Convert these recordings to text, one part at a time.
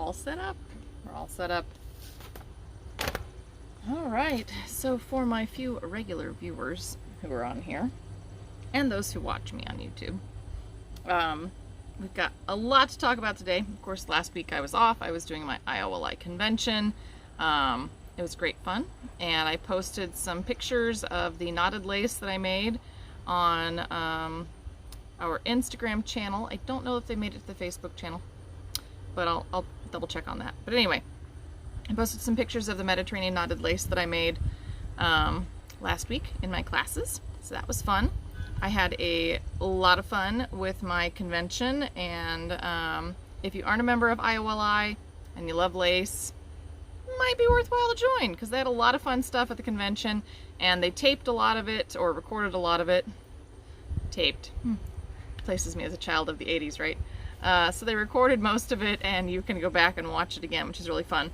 all set up. We're all set up. All right, so for my few regular viewers who are on here, and those who watch me on YouTube, we've got a lot to talk about today. Of course, last week I was off. I was doing my IOLI convention. It was great fun, and I posted some pictures of the knotted lace that I made on our Instagram channel. I don't know if they made it to the Facebook channel, but I'll double check on that. But anyway, I posted some pictures of the Mediterranean knotted lace that I made last week in my classes, so that was fun. I had a lot of fun with my convention, and if you aren't a member of IOLI and you love lace, might be worthwhile to join, because they had a lot of fun stuff at the convention, and they taped a lot of it, or recorded a lot of it. Taped. Places me as a child of the 80s, right? So they recorded most of it, and you can go back and watch it again, which is really fun.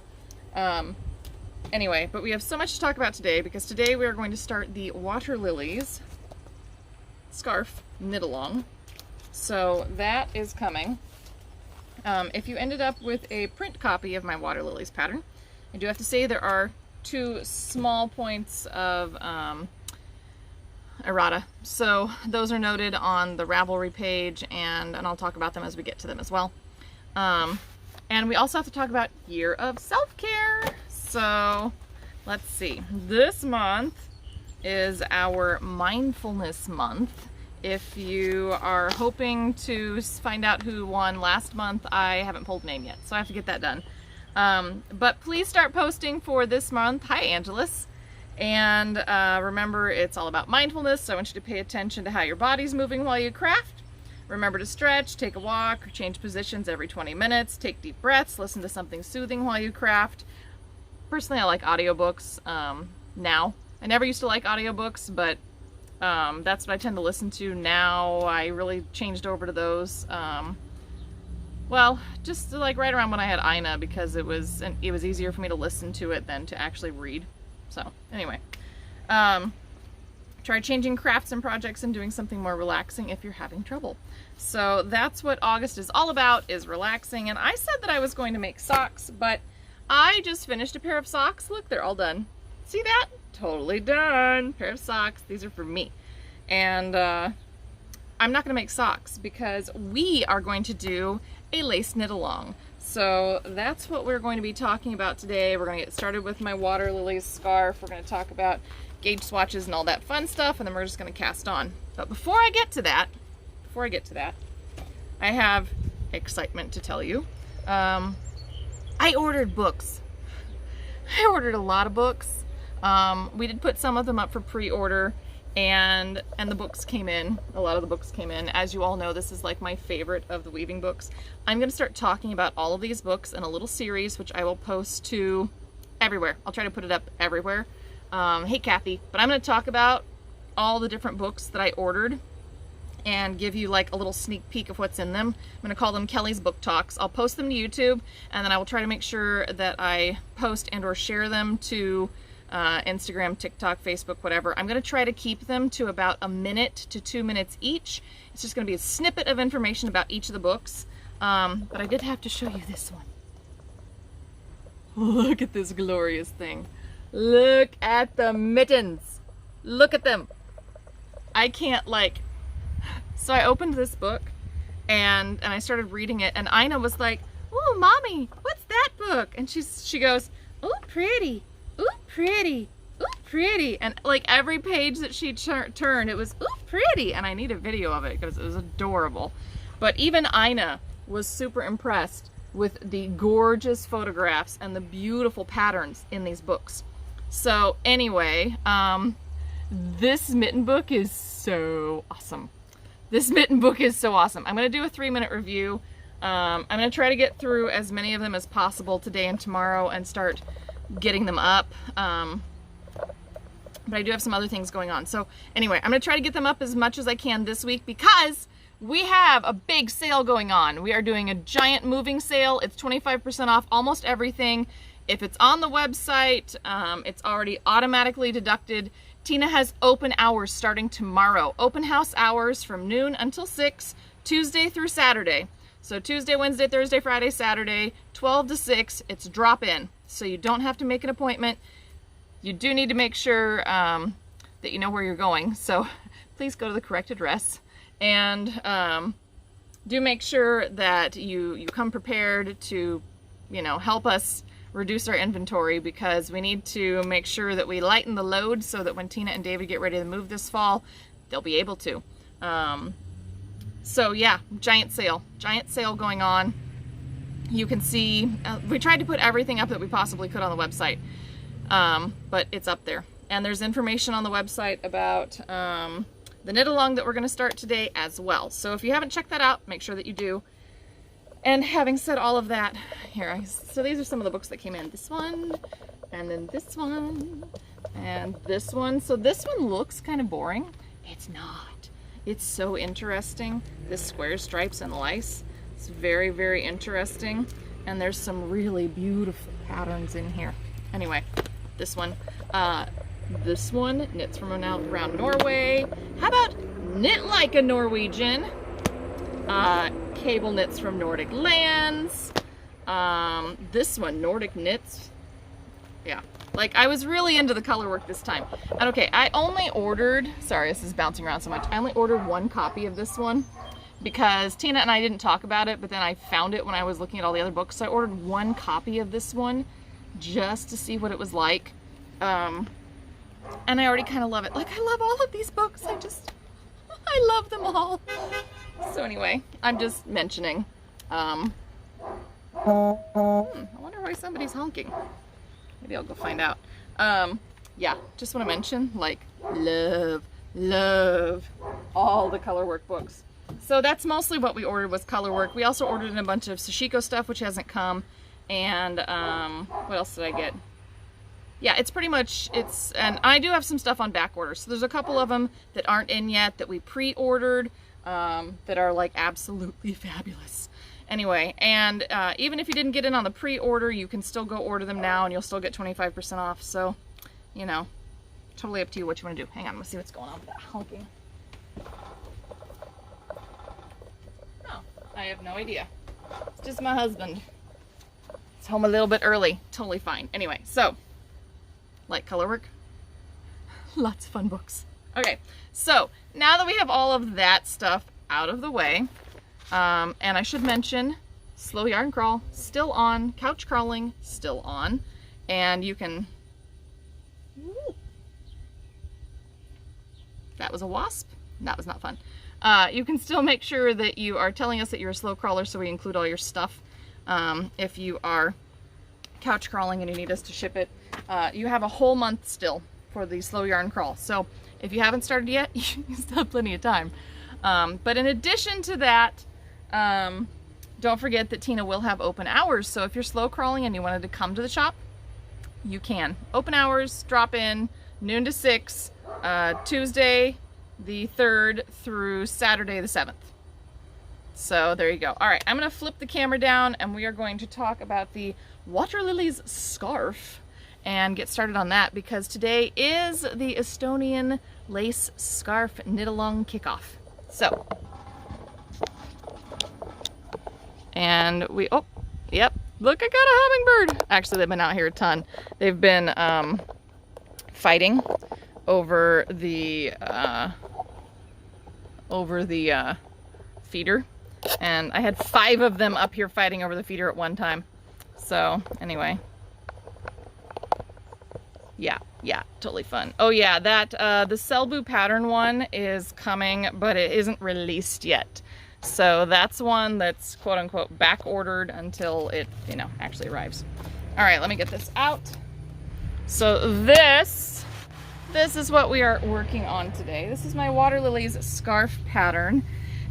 Anyway, but we have so much to talk about today, because today we are going to start the Waterlillies scarf knit along. So that is coming. If you ended up with a print copy of my Waterlillies pattern, I do have to say there are two small points of errata. So those are noted on the Ravelry page, and I'll talk about them as we get to them as well. And we also have to talk about Year of Self-Care. So let's see. This month is our mindfulness month. If you are hoping to find out who won last month, I haven't pulled a name yet, so I have to get that done. But please start posting for this month. Hi, Angelus. And remember, it's all about mindfulness, so I want you to pay attention to how your body's moving while you craft. Remember to stretch, take a walk, or change positions every 20 minutes, take deep breaths, listen to something soothing while you craft. Personally, I like audiobooks now. I never used to like audiobooks, but that's what I tend to listen to now. I really changed over to those. Well, just like right around when I had Ina, because it was easier for me to listen to it than to actually read. So anyway, try changing crafts and projects and doing something more relaxing if you're having trouble. So that's what August is all about, is relaxing. And I said that I was going to make socks, but I just finished a pair of socks. Look, they're all done. See that? Totally done. Pair of socks. These are for me. And I'm not going to make socks because we are going to do a lace knit along. So that's what we're going to be talking about today. We're going to get started with my Waterlillies scarf. We're going to talk about gauge swatches and all that fun stuff, and then we're just going to cast on. But before I get to that, I have excitement to tell you. I ordered books. I ordered a lot of books. We did put some of them up for pre-order, and the books came in. A lot of the books came in. As you all know, this is like my favorite of the weaving books. I'm going to start talking about all of these books in a little series, which I will post to everywhere. I'll try to put it up everywhere. Hey Kathy, but I'm going to talk about all the different books that I ordered and give you like a little sneak peek of what's in them. I'm going to call them Kelly's Book Talks. I'll post them to YouTube, and then I will try to make sure that I post and or share them to Instagram, TikTok, Facebook, whatever. I'm going to try to keep them to about 1 minute to 2 minutes each. It's just going to be a snippet of information about each of the books. But I did have to show you this one. Look at this glorious thing. Look at the mittens. Look at them. I can't like... So I opened this book and I started reading it, and Ina was like, "Ooh, Mommy, what's that book?" And she goes, "Ooh, pretty. Ooh, pretty. Ooh, pretty." And like every page that she turned, it was, "Ooh, pretty." And I need a video of it because it was adorable. But even Ina was super impressed with the gorgeous photographs and the beautiful patterns in these books. So anyway, this mitten book is so awesome. This mitten book is so awesome. I'm going to do a 3-minute review. I'm going to try to get through as many of them as possible today and tomorrow and start getting them up. But I do have some other things going on. So anyway, I'm going to try to get them up as much as I can this week because we have a big sale going on. We are doing a giant moving sale. It's 25% off almost everything. If it's on the website, it's already automatically deducted. Tina has open hours starting tomorrow. Open house hours from noon until 6, Tuesday through Saturday. So Tuesday, Wednesday, Thursday, Friday, Saturday, 12 to 6, it's drop in. So you don't have to make an appointment. You do need to make sure that you know where you're going. So please go to the correct address, and do make sure that you come prepared to, you know, help us reduce our inventory, because we need to make sure that we lighten the load so that when Tina and David get ready to move this fall, they'll be able to. So yeah, giant sale going on. You can see, we tried to put everything up that we possibly could on the website, but it's up there. And there's information on the website about the knit along that we're going to start today as well. So if you haven't checked that out, make sure that you do. And having said all of that, so these are some of the books that came in. This one, and then this one, and this one. So this one looks kind of boring. It's not. It's so interesting. This square stripes and lice. It's very, very interesting. And there's some really beautiful patterns in here. Anyway, this one. This one, knits from around Norway. How about knit like a Norwegian? Cable knits from Nordic lands. This one, Nordic knits. Yeah, like I was really into the color work this time. And okay, I only ordered, sorry, this is bouncing around so much. I only ordered one copy of this one because Tina and I didn't talk about it, but then I found it when I was looking at all the other books. So I ordered one copy of this one just to see what it was like. And I already kind of love it. Like, I love all of these books. I love them all. So anyway, I'm just mentioning. I wonder why somebody's honking. Maybe I'll go find out. Yeah, just want to mention, like, love all the color work books. So that's mostly what we ordered, was color work. We also ordered in a bunch of Sashiko stuff, which hasn't come. And what else did I get? Yeah, it's pretty much, and I do have some stuff on back order. So there's a couple of them that aren't in yet that we pre-ordered that are like absolutely fabulous. Anyway, and even if you didn't get in on the pre-order, you can still go order them now and you'll still get 25% off. So, you know, totally up to you what you want to do. Hang on, let's see what's going on with that honking. Oh, I have no idea. It's just my husband. It's home a little bit early. Totally fine. Anyway, so, like color work, lots of fun books. Okay, so now that we have all of that stuff out of the way, and I should mention, Slow Yarn Crawl still on, couch crawling still on, and you can, that was a wasp, that was not fun. You can still make sure that you are telling us that you're a slow crawler so we include all your stuff. If you are couch crawling and you need us to ship it, you have a whole month still for the Slow Yarn Crawl. So if you haven't started yet, you still have plenty of time. But in addition to that, don't forget that Tina will have open hours. So if you're slow crawling and you wanted to come to the shop, you can. Open hours, drop in, noon to 6, Tuesday the 3rd through Saturday the 7th. So there you go. All right, I'm gonna flip the camera down and we are going to talk about the Waterlillies scarf and get started on that, because today is the Estonian lace scarf knit along kickoff. So, and we, oh, yep, look, I got a hummingbird. Actually, they've been out here a ton. They've been fighting over the feeder, and I had 5 of them up here fighting over the feeder at one time. So anyway, yeah, totally fun. Oh yeah, that the Selbu pattern one is coming, but it isn't released yet. So that's one that's quote unquote back ordered until it, you know, actually arrives. All right, let me get this out. So this is what we are working on today. This is my Waterlillies scarf pattern.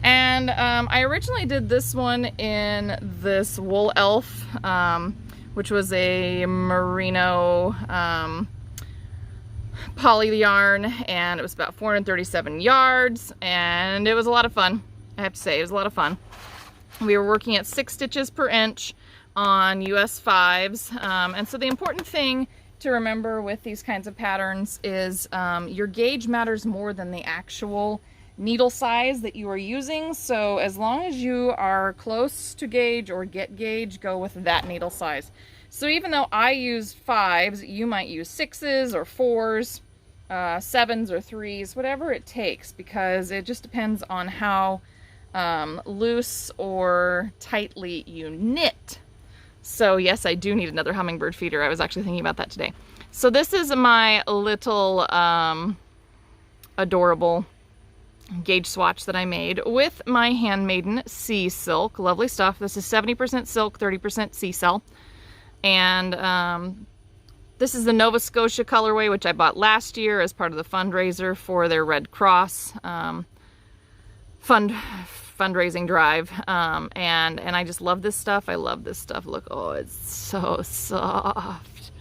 And I originally did this one in this Wool Elf, which was a merino poly yarn, and it was about 437 yards, and it was a lot of fun. I have to say, it was a lot of fun. We were working at 6 stitches per inch on US 5s, and so the important thing to remember with these kinds of patterns is your gauge matters more than the actual needle size that you are using. So as long as you are close to gauge or get gauge, go with that needle size. So even though I use 5s, you might use 6s or 4s, 7s or 3s, whatever it takes, because it just depends on how loose or tightly you knit. So yes, I do need another hummingbird feeder. I was actually thinking about that today. So this is my little adorable gauge swatch that I made with my Handmaiden Sea Silk. Lovely stuff. This is 70% silk, 30% sea cell. And this is the Nova Scotia colorway, which I bought last year as part of the fundraiser for their Red Cross fundraising drive. And I just love this stuff. I love this stuff. Look, oh, it's so soft.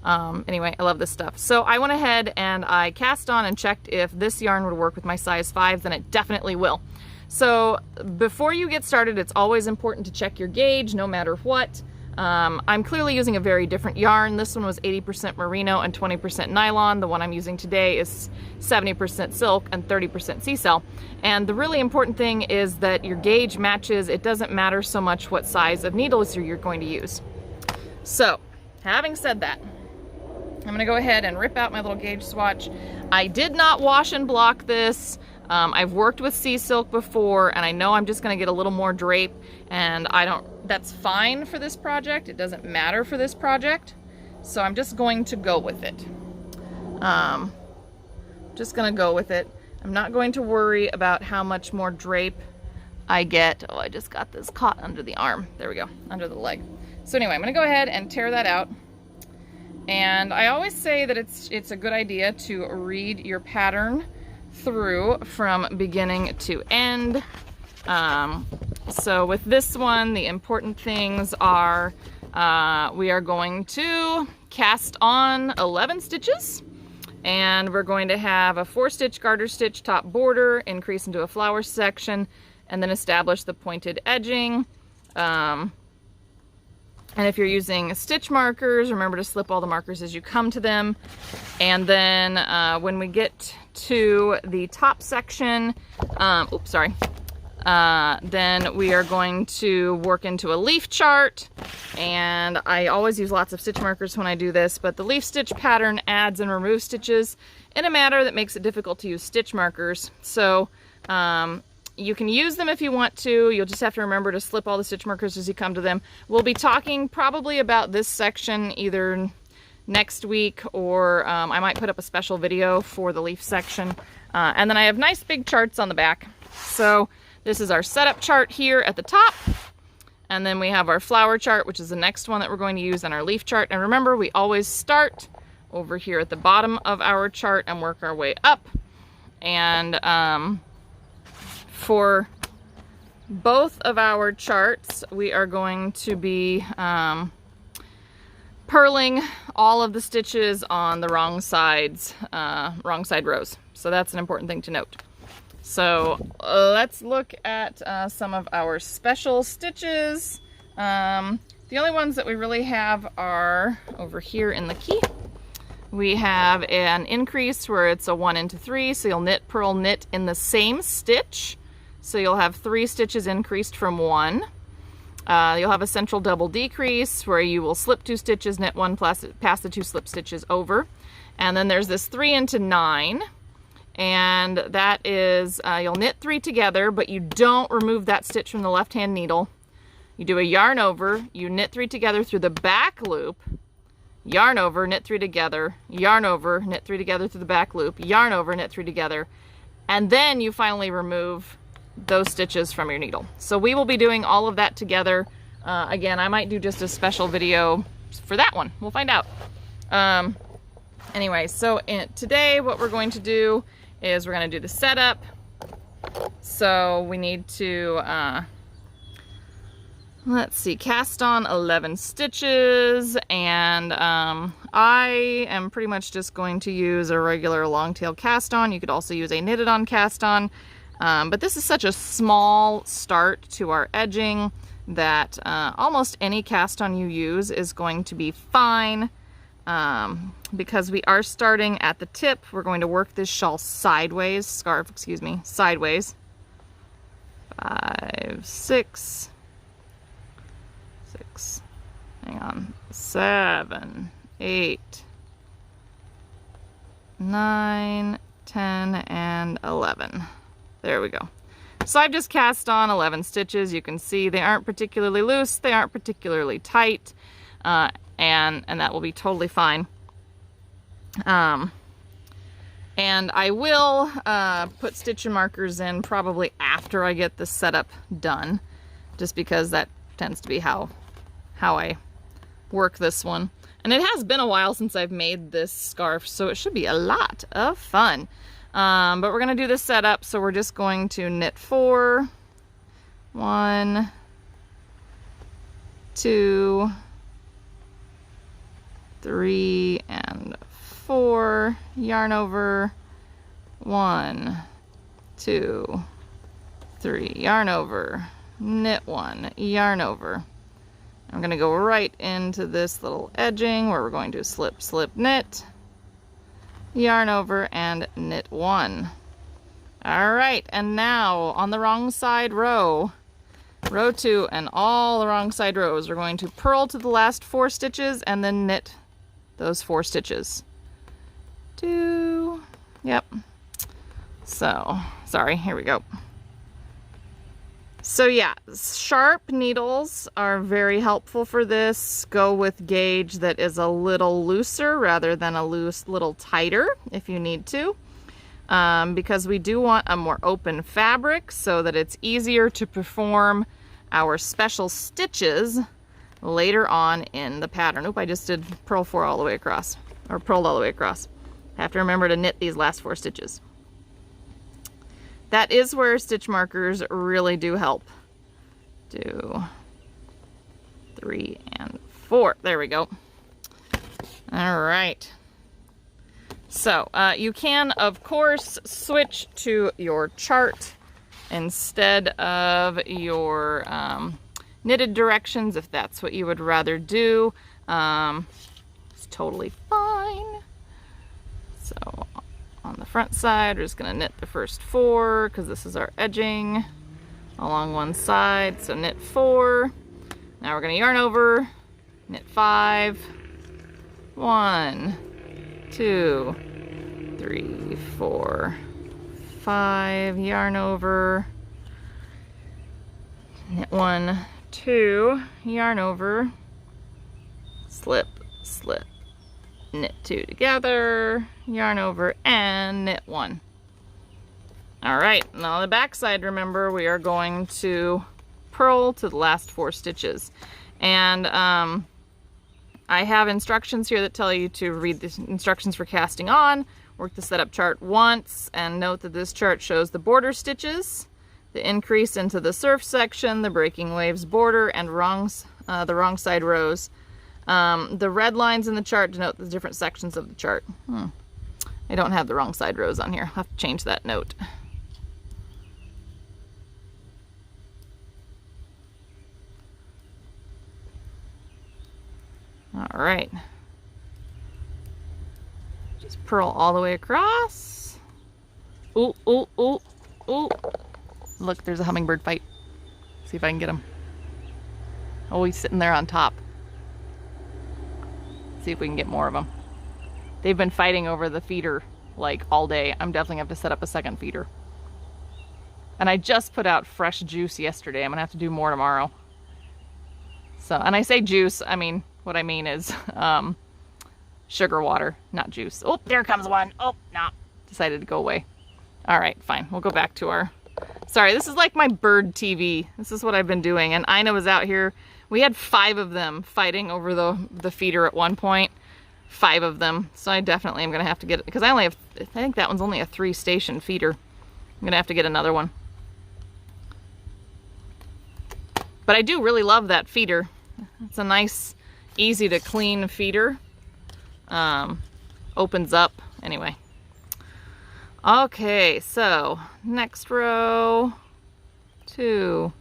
Anyway, I love this stuff. So I went ahead and I cast on and checked if this yarn would work with my size 5s, and it definitely will. So before you get started, it's always important to check your gauge, no matter what. I'm clearly using a very different yarn. This one was 80% merino and 20% nylon. The one I'm using today is 70% silk and 30% sea cell. And the really important thing is that your gauge matches. It doesn't matter so much what size of needles you're going to use. So, having said that, I'm going to go ahead and rip out my little gauge swatch. I did not wash and block this. I've worked with sea silk before, and I know I'm just going to get a little more drape, and that's fine for this project. It doesn't matter for this project. So I'm just going to go with it. Just going to go with it. I'm not going to worry about how much more drape I get. Oh, I just got this caught under the arm. There we go, under the leg. So anyway, I'm going to go ahead and tear that out. And I always say that it's a good idea to read your pattern through from beginning to end. So with this one, the important things are we are going to cast on 11 stitches, and we're going to have a 4-stitch garter stitch top border, increase into a flower section, and then establish the pointed edging. And if you're using stitch markers, remember to slip all the markers as you come to them. And then when we get to the top section, then we are going to work into a leaf chart. And I always use lots of stitch markers when I do this, but the leaf stitch pattern adds and removes stitches in a manner that makes it difficult to use stitch markers. So you can use them if you want to. You'll just have to remember to slip all the stitch markers as you come to them. We'll be talking probably about this section either next week, or I might put up a special video for the leaf section. And then I have nice big charts on the back. So this is our setup chart here at the top. And then we have our flower chart, which is the next one that we're going to use, and our leaf chart. And remember, we always start over here at the bottom of our chart and work our way up. And for both of our charts, we are going to be purling all of the stitches on the wrong side rows. So that's an important thing to note. So let's look at some of our special stitches. The only ones that we really have are over here in the key. We have an increase where it's a 1 into 3, so you'll knit, purl, knit in the same stitch. So you'll have 3 stitches increased from 1. You'll have a central double decrease where you will slip 2 stitches, knit 1, pass the 2 slip stitches over. And then there's this 3 into 9. And that is, you'll knit 3 together, but you don't remove that stitch from the left-hand needle. You do a yarn over, you knit 3 together through the back loop, yarn over, knit 3 together, yarn over, knit 3 together through the back loop, yarn over, knit 3 together, and then you finally remove those stitches from your needle. So we will be doing all of that together. Again, I might do just a special video for that one. We'll find out. Anyway, so today what we're going to do is we're going to do the setup. So we need to, let's see, cast on 11 stitches, and I am pretty much just going to use a regular long tail cast on. You could also use a knitted on cast on. But this is such a small start to our edging that almost any cast on you use is going to be fine. because we are starting at the tip, we're going to work this shawl sideways, scarf, excuse me, sideways. 5, 6, hang on, 7, 8, 9, 10, and 11. There we go. So I've just cast on 11 stitches. You can see they aren't particularly loose, they aren't particularly tight, and that will be totally fine. And I will put stitch and markers in probably after I get the setup done, just because that tends to be how I work this one. And it has been a while since I've made this scarf, so it should be a lot of fun. But we're gonna do this setup, so we're just going to knit 4, 1, 2, 3, and 4, yarn over, 1, 2, 3, yarn over, knit 1, yarn over. I'm going to go right into this little edging where we're going to slip, slip, knit, yarn over, and knit 1. All right, and now on the wrong side row, row 2 and all the wrong side rows, we're going to purl to the last 4 stitches and then knit those 4 stitches. 2, yep. So, sorry, here we go. So yeah, sharp needles are very helpful for this. Go with gauge that is a little looser rather than a little tighter if you need to. Because we do want a more open fabric so that it's easier to perform our special stitches later on in the pattern. Oop, I just did purl 4 all the way across, or purled all the way across. I have to remember to knit these last 4 stitches. That is where stitch markers really do help. 2, 3, and 4. There we go. All right. So you can, of course, switch to your chart instead of your knitted directions if that's what you would rather do. It's totally fine. So on the front side, we're just going to knit the first 4 because this is our edging along one side. So knit 4. Now we're going to yarn over, knit 5. 1, 2, 3, 4, 5. Yarn over, knit 1, 2. Yarn over, slip, slip. Knit 2 together, yarn over, and knit 1. All right, now on the back side, remember, we are going to purl to the last 4 stitches. And I have instructions here that tell you to read the instructions for casting on, work the setup chart once, and note that this chart shows the border stitches, the increase into the surf section, the breaking waves border, and the wrong side rows. The red lines in the chart denote the different sections of the chart. I don't have the wrong side rows on here. I'll have to change that note. All right. Just purl all the way across. Ooh, ooh, ooh, ooh. Look, there's a hummingbird fight. See if I can get him. Oh, he's sitting there on top. See if we can get more of them. They've been fighting over the feeder like all day. I'm definitely gonna have to set up a second feeder. And I just put out fresh juice yesterday. I'm gonna have to do more tomorrow. So, and I say juice, I mean, what I mean is sugar water, not juice. Oh, there comes one. Oh, no, decided to go away. All right, fine, we'll go back to our, sorry, this is like my bird TV. This is what I've been doing. And Ina was out here. We had 5 of them fighting over the feeder at one point. 5 of them. So I definitely am going to have to get it, because I only have, I think that one's only a 3-station feeder. I'm going to have to get another one. But I do really love that feeder. It's a nice, easy to clean feeder. Opens up. Anyway. Okay, so next row. 2,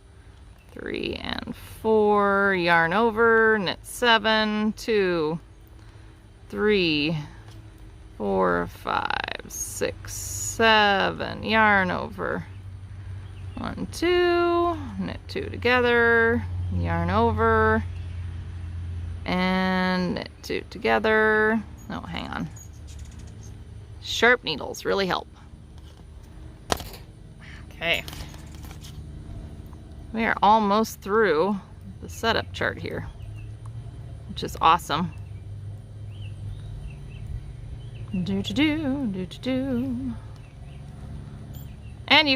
3, and 4. Yarn over. Knit 7. 2, 3, 4, 5, 6, 7, yarn over, 1, 2, knit 2 together, yarn over, and knit 2 together. Oh, hang on. Sharp needles really help. Okay. We are almost through the setup chart here, which is awesome. And you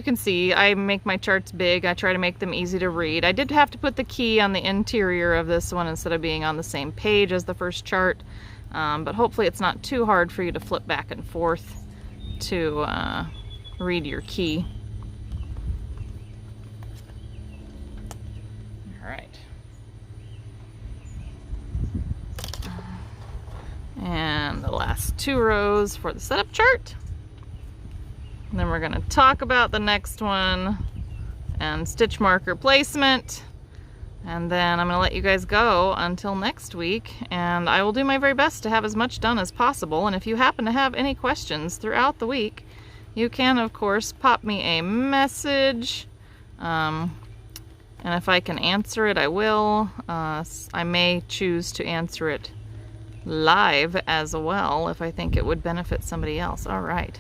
can see I make my charts big. I try to make them easy to read. I did have to put the key on the interior of this one instead of being on the same page as the first chart, but hopefully it's not too hard for you to flip back and forth to read your key. All right. And the last 2 rows for the setup chart. And then we're going to talk about the next one and stitch marker placement. And then I'm going to let you guys go until next week. And I will do my very best to have as much done as possible. And if you happen to have any questions throughout the week, you can, of course, pop me a message. And if I can answer it, I will. I may choose to answer it live as well if I think it would benefit somebody else. All right.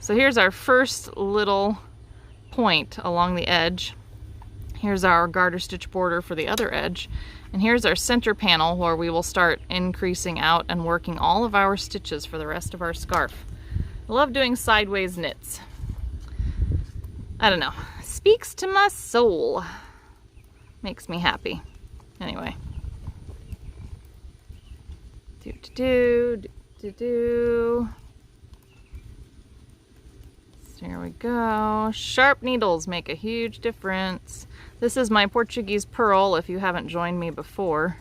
So here's our first little point along the edge. Here's our garter stitch border for the other edge. And here's our center panel where we will start increasing out and working all of our stitches for the rest of our scarf. I love doing sideways knits. I don't know. Speaks to my soul. Makes me happy. Anyway. So here we go. Sharp needles make a huge difference. This is my Portuguese purl if you haven't joined me before,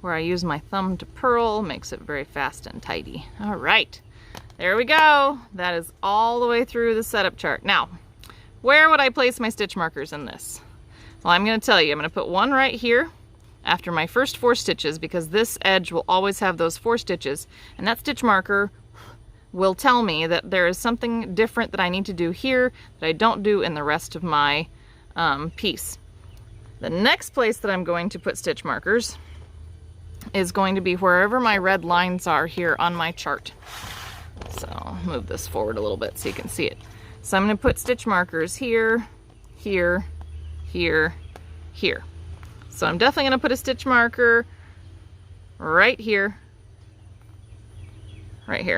where I use my thumb to purl. Makes it very fast and tidy. All right, there we go. That is all the way through the setup chart. Now, where would I place my stitch markers in this? Well, I'm going to tell you. I'm going to put one right here after my first 4 stitches, because this edge will always have those 4 stitches, and that stitch marker will tell me that there is something different that I need to do here that I don't do in the rest of my piece. The next place that I'm going to put stitch markers is going to be wherever my red lines are here on my chart. So I'll move this forward a little bit so you can see it. So I'm going to put stitch markers here, here, here, here. So I'm definitely going to put a stitch marker right here,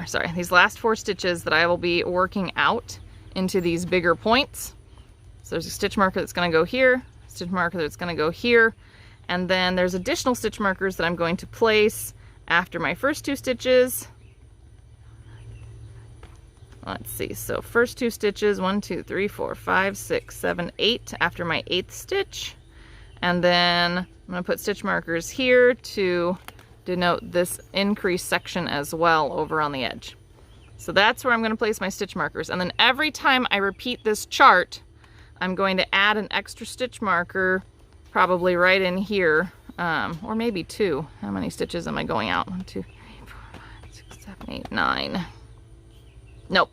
sorry, these last 4 stitches that I will be working out into these bigger points. So there's a stitch marker that's going to go here, stitch marker that's going to go here, and then there's additional stitch markers that I'm going to place after my first 2 stitches. Let's see, so first 2 stitches, 1, 2, 3, 4, 5, 6, 7, 8 after my 8th stitch. And then I'm going to put stitch markers here to denote this increased section as well over on the edge. So that's where I'm going to place my stitch markers. And then every time I repeat this chart, I'm going to add an extra stitch marker, probably right in here, or maybe 2. How many stitches am I going out? 1, 2, 3, 4, 5, 6, 7, 8, 9. Nope.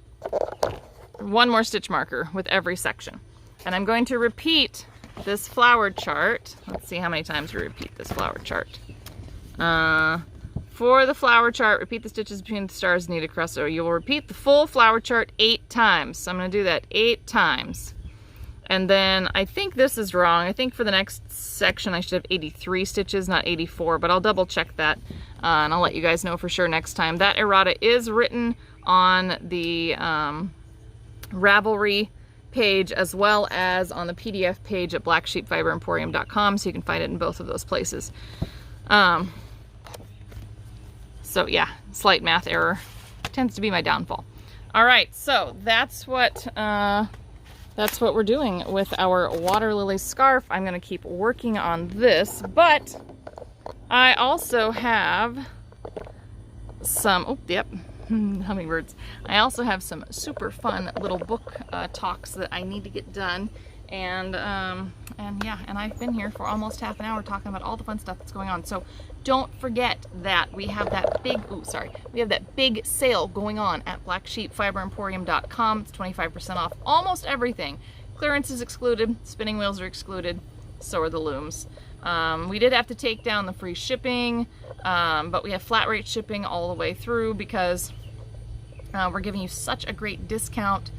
1 more stitch marker with every section. And I'm going to repeat this flower chart. Let's see how many times we repeat this flower chart. For the flower chart, repeat the stitches between the stars needed across. So you will repeat the full flower chart 8 times. So I'm going to do that 8 times. And then I think this is wrong. I think for the next section I should have 83 stitches, not 84, but I'll double check that and I'll let you guys know for sure next time. That errata is written on the Ravelry page as well as on the PDF page at blacksheepfiberemporium.com, so you can find it in both of those places. So yeah, slight math error tends to be my downfall. All right, so that's what we're doing with our water lily scarf. I'm going to keep working on this, but I also have some, oh, yep, hummingbirds. I also have some super fun little book talks that I need to get done. And yeah, and I've been here for almost half an hour talking about all the fun stuff that's going on. So don't forget that we have that big sale going on at blacksheepfiberemporium.com. It's 25% off almost everything. Clearance is excluded, spinning wheels are excluded, so are the looms. We did have to take down the free shipping, but we have flat rate shipping all the way through because we're giving you such a great discount.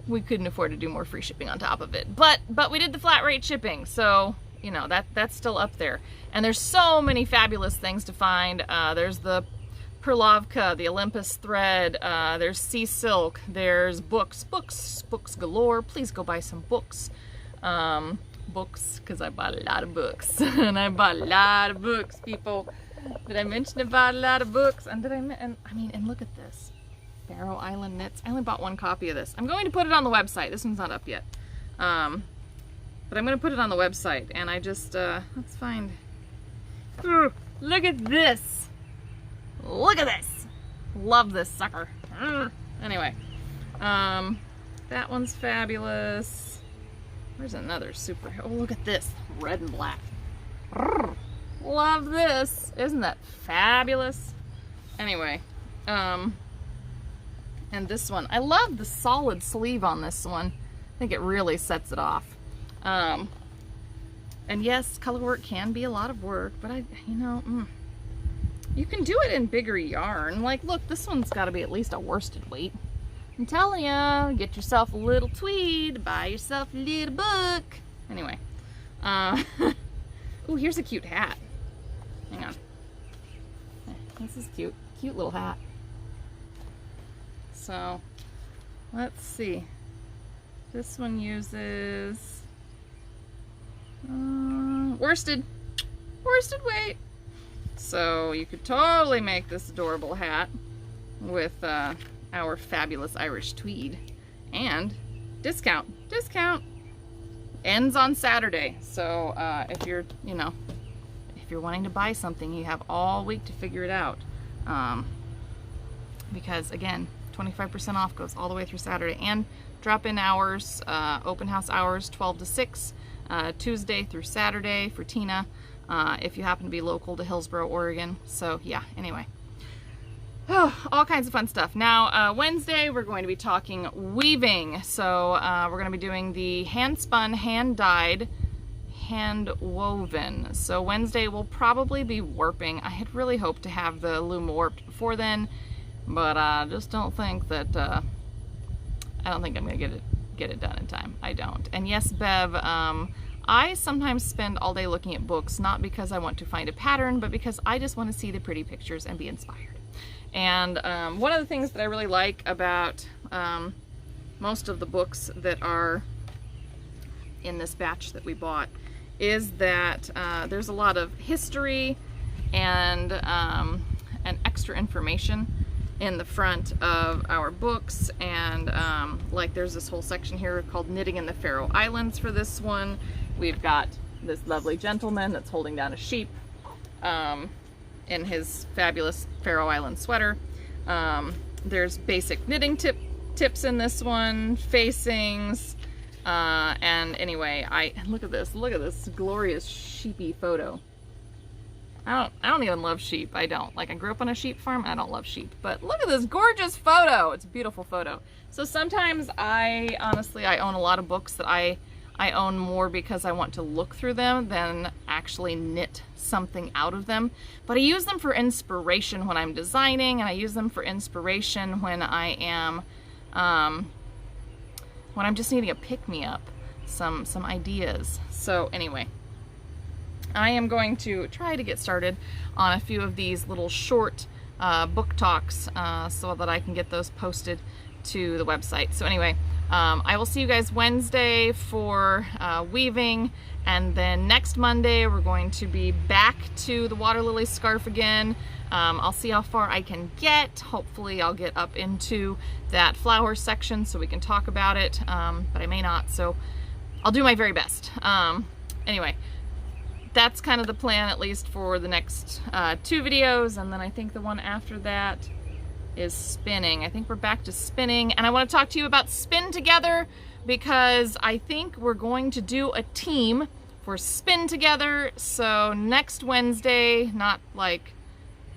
We couldn't afford to do more free shipping on top of it, but we did the flat rate shipping, so you know that's still up there. And there's so many fabulous things to find. There's the Perlovka, the Olympus thread, there's sea silk, there's books galore. Please go buy some books. Books, because I bought a lot of books. And I bought a lot of books, people. Did I mention about a lot of books? And and look at this. Faroe Island knits. I only bought one copy of this. I'm going to put it on the website. This one's not up yet. But I'm going to put it on the website. And I just, let's find... look at this. Look at this. Love this sucker. Anyway. That one's fabulous. There's another super... Oh, look at this. Red and black. Love this. Isn't that fabulous? Anyway. And this one. I love the solid sleeve on this one. I think it really sets it off. And yes, color work can be a lot of work, but you can do it in bigger yarn. Like, look, this one's got to be at least a worsted weight. I'm telling you, get yourself a little tweed, buy yourself a little book. Anyway, ooh, here's a cute hat. Hang on. This is cute. Cute little hat. So, let's see. This one uses worsted weight. So you could totally make this adorable hat with our fabulous Irish tweed. And discount ends on Saturday. So if you're wanting to buy something, you have all week to figure it out. Because again, 25% off goes all the way through Saturday. And drop-in hours, open house hours, 12 to 6, Tuesday through Saturday for Tina, if you happen to be local to Hillsboro, Oregon. So yeah, anyway. Oh, all kinds of fun stuff. Now, Wednesday, we're going to be talking weaving. So we're going to be doing the hand-spun, hand-dyed, hand-woven. So Wednesday will probably be warping. I had really hoped to have the loom warped before then, but I just don't think that, I don't think I'm going to get it done in time. I don't. And yes, Bev, I sometimes spend all day looking at books, not because I want to find a pattern, but because I just want to see the pretty pictures and be inspired. And one of the things that I really like about most of the books that are in this batch that we bought is that there's a lot of history and extra information in the front of our books. And like there's this whole section here called Knitting in the Faroe Islands for this one. We've got this lovely gentleman that's holding down a sheep in his fabulous Faroe Island sweater. There's basic knitting tips in this one, facings, and anyway, look at this glorious sheepy photo. I don't even love sheep. I don't. Like, I grew up on a sheep farm. I don't love sheep, but look at this gorgeous photo. It's a beautiful photo. So sometimes I own a lot of books that I own more because I want to look through them than actually knit something out of them. But I use them for inspiration when I'm designing, and I use them for inspiration when I am, when I'm just needing a pick-me-up, some ideas. So anyway, I am going to try to get started on a few of these little short book talks so that I can get those posted to the website. So anyway, I will see you guys Wednesday for weaving, and then next Monday we're going to be back to the Waterlilly scarf again. I'll see how far I can get. Hopefully I'll get up into that flower section so we can talk about it, but I may not, so I'll do my very best. Anyway, that's kind of the plan, at least for the next 2 videos, and then I think the one after that is spinning. I think we're back to spinning, and I want to talk to you about Spin Together because I think we're going to do a team for Spin Together. So next Wednesday, not like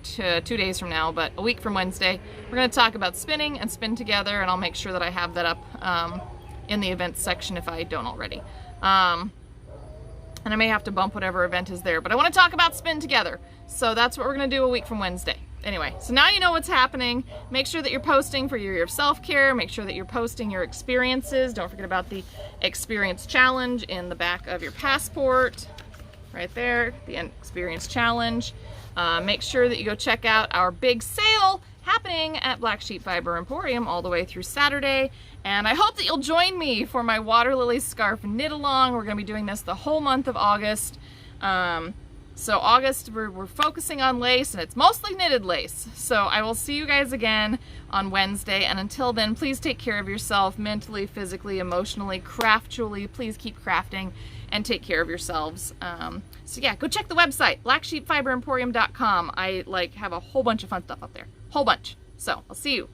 2 days from now, but a week from Wednesday, we're going to talk about spinning and Spin Together, and I'll make sure that I have that up in the events section if I don't already. And I may have to bump whatever event is there, but I want to talk about Spin Together. So that's what we're going to do a week from Wednesday. Anyway, so now you know what's happening. Make sure that you're posting for your self-care. Make sure that you're posting your experiences. Don't forget about the experience challenge in the back of your passport. Right there, the experience challenge. Make sure that you go check out our big sale happening at Black Sheep Fiber Emporium all the way through Saturday. And I hope that you'll join me for my Waterlillies scarf knit along. We're going to be doing this the whole month of August. So August, we're focusing on lace, and it's mostly knitted lace. So I will see you guys again on Wednesday. And until then, please take care of yourself mentally, physically, emotionally, craftually. Please keep crafting and take care of yourselves. So yeah, go check the website, blacksheepfiberemporium.com. I have a whole bunch of fun stuff up there. Whole bunch. So I'll see you.